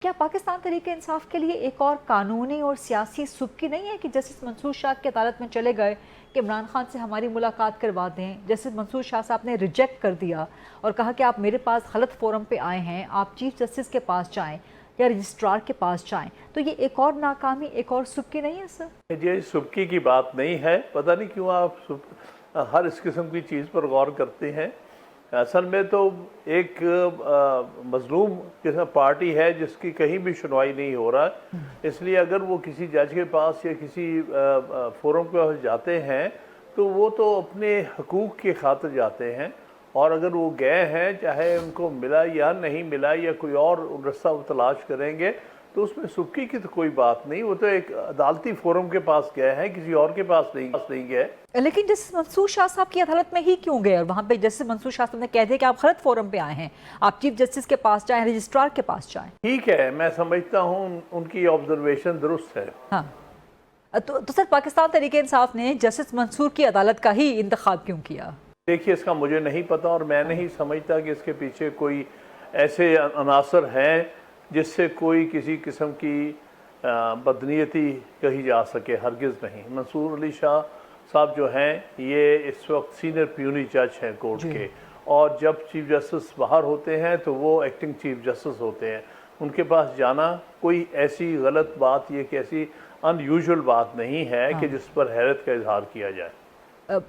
क्या पाकिस्तान तहरीक इंसाफ के लिए एक और कानूनी और सियासी सुबकी नहीं है कि जस्टिस मंसूर शाह की अदालत में चले गए कि इमरान खान से हमारी मुलाकात करवा दें। जस्टिस मंसूर शाह साहब ने रिजेक्ट कर दिया और कहा कि आप मेरे पास गलत फोरम पे आए हैं, आप चीफ जस्टिस के पास जाएं या रजिस्ट्रार के पास जाएं। तो ये एक और नाकामी, एक और सुबकी नहीं है सर? ये सुबकी की बात नहीं है। पता नहीं क्यों आप हर इस किस्म की चीज़ पर गौर करते हैं। असल में तो एक मजलूम किस्म पार्टी है जिसकी कहीं भी सुनवाई नहीं हो रहा है, इसलिए अगर वो किसी जज के पास या किसी फोरम के पास जाते हैं तो वो तो अपने हकूक़ की खातिर जाते हैं, और अगर वो गए हैं चाहे उनको मिला या नहीं मिला या कोई और रास्ता वो तलाश करेंगे तो उसमें सुबकी की तो कोई बात नहीं। वो तो एक अदालती फोरम के पास गए हैं, किसी और के पास नहीं गए। लेकिन जस्टिस मंसूर शाह साहब की अदालत में ही क्यों गए और वहाँ पे जस्टिस मंसूर शाह साहब ने कह दिया कि आप गलत फोरम पे आए हैं, आप चीफ जस्टिस के पास जाएं, रजिस्ट्रार के पास जाएं। ठीक है, मैं समझता हूँ उनकी ऑब्जर्वेशन दुरुस्त है। हाँ, तो सर पाकिस्तान तहरीक इंसाफ ने जस्टिस मंसूर की अदालत का ही इंतखाब क्यों किया? देखिए, इसका मुझे नहीं पता और मैं नहीं समझता कि इसके पीछे कोई ऐसे अनासर हैं जिससे कोई किसी किस्म की बदनीयती कही जा सके। हरगिज़ नहीं। मंसूर अली शाह साहब जो हैं ये इस वक्त सीनियर प्यूनी जज हैं कोर्ट के, और जब चीफ जस्टिस बाहर होते हैं तो वो एक्टिंग चीफ जस्टिस होते हैं। उनके पास जाना कोई ऐसी गलत बात, ये कि ऐसी अनयूजुअल बात नहीं है कि जिस पर हैरत का इजहार किया जाए।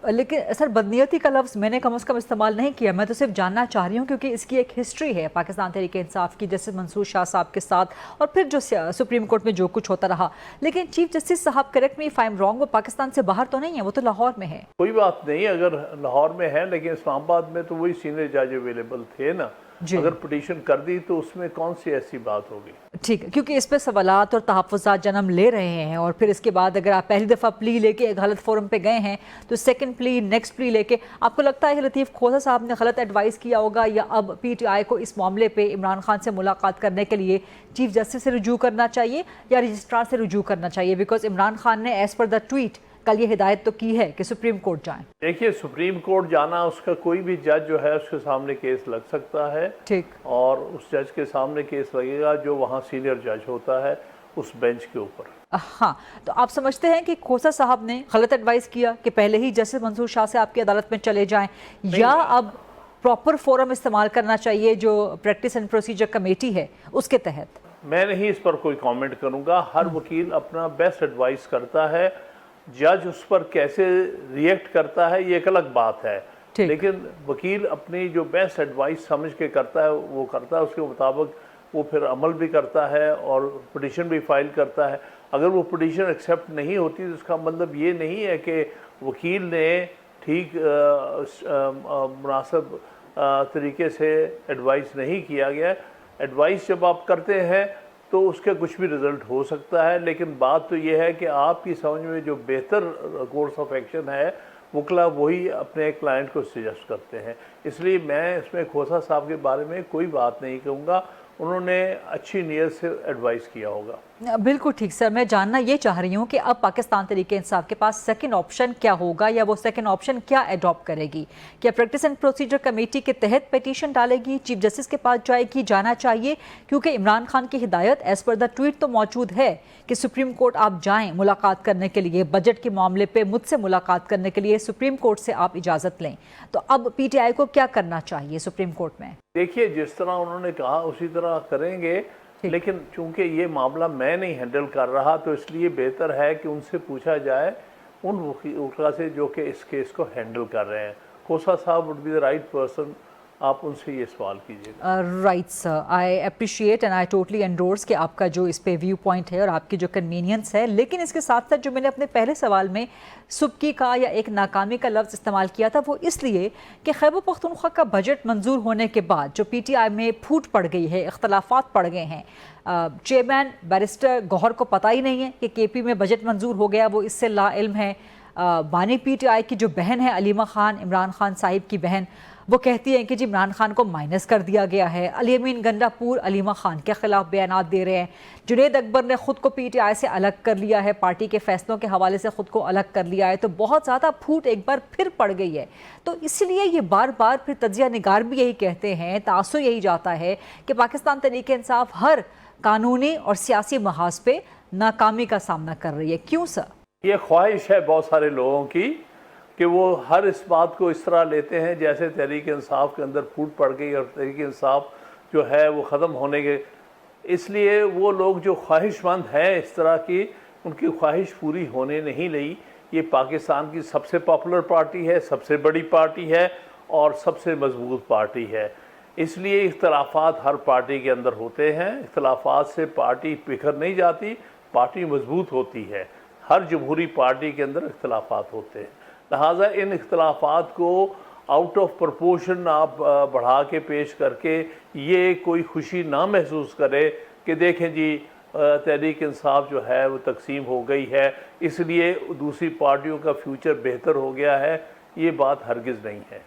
लेकिन सर बदनीयती का लफ्ज़ मैंने कम से कम इस्तेमाल नहीं किया, मैं तो सिर्फ जानना चाह रही हूँ क्योंकि इसकी एक हिस्ट्री है पाकिस्तान तहरीक इंसाफ की जस्टिस मंसूर शाह साहब के साथ, और फिर जो सुप्रीम कोर्ट में जो कुछ होता रहा। लेकिन चीफ जस्टिस साहब, correct me if I am wrong, वो पाकिस्तान से बाहर तो नहीं है, वो तो लाहौर में है। कोई बात नहीं, अगर लाहौर में है, लेकिन इस्लामाबाद में तो वही सीनियर जज अवेलेबल थे ना। अगर पिटीशन कर दी तो उसमें कौन सी ऐसी बात होगी? ठीक है, क्योंकि इस पे सवालात और तहफ़्फ़ुज़ात जन्म ले रहे हैं, और फिर इसके बाद अगर आप पहली दफ़ा प्ली लेके एक गलत फोरम पे गए हैं तो सेकंड प्ली, नेक्स्ट प्ली लेके आपको लगता है कि लतीफ़ खोसा साहब ने गलत एडवाइस किया होगा, या अब PTI को इस मामले पे इमरान खान से मुलाकात करने के लिए चीफ जस्टिस से रुजू करना चाहिए या रजिस्ट्रार से रुजू करना चाहिए? बिकॉज इमरान खान ने एज़ पर द ट्वीट कल ये हिदायत तो की है कि सुप्रीम कोर्ट जाएं। देखिए, सुप्रीम कोर्ट जाना, उसका कोई भी जज जो है उसके सामने केस लग सकता है। ठीक, और उस जज के सामने केस लगेगा जो वहाँ सीनियर जज होता है उस बेंच के ऊपर। हाँ, तो आप समझते हैं कि खोसा साहब ने गलत एडवाइस किया कि पहले ही जस्टिस मंसूर शाह से आपकी अदालत में चले जाएं, या अब प्रॉपर फोरम इस्तेमाल करना चाहिए जो प्रैक्टिस एंड प्रोसीजर कमेटी है उसके तहत? मैं नहीं इस पर कोई कॉमेंट करूँगा। हर वकील अपना बेस्ट एडवाइस करता है, जज उस पर कैसे रिएक्ट करता है ये एक अलग बात है, लेकिन वकील अपनी जो बेस्ट एडवाइस समझ के करता है वो करता है, उसके मुताबिक वो फिर अमल भी करता है और पिटीशन भी फाइल करता है। अगर वो पिटीशन एक्सेप्ट नहीं होती तो उसका मतलब ये नहीं है कि वकील ने ठीक मुनासिब तरीके से एडवाइस नहीं किया गया। एडवाइस जब आप करते हैं तो उसका कुछ भी रिज़ल्ट हो सकता है, लेकिन बात तो ये है कि आपकी समझ में जो बेहतर कोर्स ऑफ एक्शन है वकला वही अपने क्लाइंट को सजेस्ट करते हैं। इसलिए मैं इसमें खोसा साहब के बारे में कोई बात नहीं कहूँगा, उन्होंने अच्छी नीयत से एडवाइस किया होगा। बिल्कुल ठीक सर, मैं जानना ये चाह रही हूँ कि अब पाकिस्तान तहरीक इंसाफ के पास सेकंड ऑप्शन क्या होगा, या वो सेकंड ऑप्शन क्या अडॉप्ट करेगी? क्या प्रैक्टिस एंड प्रोसीजर कमेटी के तहत पिटीशन डालेगी, चीफ जस्टिस के पास जाएगी? जाना चाहिए, क्योंकि इमरान खान की हिदायत एज पर द ट्वीट तो मौजूद है कि सुप्रीम कोर्ट आप जाएँ मुलाकात करने के लिए, बजट के मामले पर मुझसे मुलाकात करने के लिए सुप्रीम कोर्ट से आप इजाज़त लें। तो अब PTI को क्या करना चाहिए सुप्रीम कोर्ट में? देखिए, जिस तरह उन्होंने कहा उसी तरह करेंगे, लेकिन चूंकि ये मामला मैं नहीं हैंडल कर रहा तो इसलिए बेहतर है कि उनसे पूछा जाए उन वकील से जो कि इस केस को हैंडल कर रहे हैं। खोसा साहब would be the right person, आप उनसे ये सवाल कीजिएगा। Right sir, I appreciate and I totally endorse कि आपका जो इस पे व्यू पॉइंट है और आपकी जो कन्वीनियंस है, लेकिन इसके साथ साथ जो मैंने अपने पहले सवाल में सुबकी का या एक नाकामी का लफ्ज़ इस्तेमाल किया था वो इसलिए कि खैबर पख्तूनख्वा का बजट मंजूर होने के बाद जो PTI में फूट पड़ गई है, इख्तलाफात पड़ गए हैं। चेयरमैन बैरिस्टर गौहर को पता ही नहीं है कि KP में बजट मंजूर हो गया, वो इससे लाइल्म है। बानी PTI की जो बहन है अलीमा खान, इमरान खान साहिब की बहन, वो कहती हैं कि जी इमरान खान को माइनस कर दिया गया है। अली अमीन गंडापुर अलीमा खान के खिलाफ बयानात दे रहे हैं। जुनेद अकबर ने खुद को PTI से अलग कर लिया है, पार्टी के फैसलों के हवाले से खुद को अलग कर लिया है। तो बहुत ज़्यादा फूट एक बार फिर पड़ गई है। तो इसलिए ये बार बार फिर तजिया निगार भी यही कहते हैं, तासुर यही जाता है कि पाकिस्तान तहरीक इंसाफ हर कानूनी और सियासी महाज पे नाकामी का सामना कर रही है। क्यों सर? ये ख्वाहिश है बहुत सारे लोगों की कि वो हर इस बात को इस तरह लेते हैं जैसे तहरीक इंसाफ के अंदर फूट पड़ गई और तहरीक इंसाफ जो है वो ख़त्म होने के, इसलिए वो लोग जो ख्वाहिशमंद हैं इस तरह की, उनकी ख्वाहिश पूरी होने नहीं लगी। ये पाकिस्तान की सबसे पॉपुलर पार्टी है, सबसे बड़ी पार्टी है और सबसे मजबूत पार्टी है। इसलिए इख्तलाफात हर पार्टी के अंदर होते हैं, इख्तलाफात से पार्टी बिखर नहीं जाती, पार्टी मजबूत होती है। हर जमहूरी पार्टी के अंदर इख्तलाफात होते हैं, लिहाजा इन इख्तलाफात को आउट ऑफ प्रपोर्शन आप बढ़ा के पेश करके ये कोई खुशी ना महसूस करे कि देखें जी तहरीक इंसाफ जो है वो तकसीम हो गई है, इसलिए दूसरी पार्टियों का फ्यूचर बेहतर हो गया है, ये बात हरगिज़ नहीं है।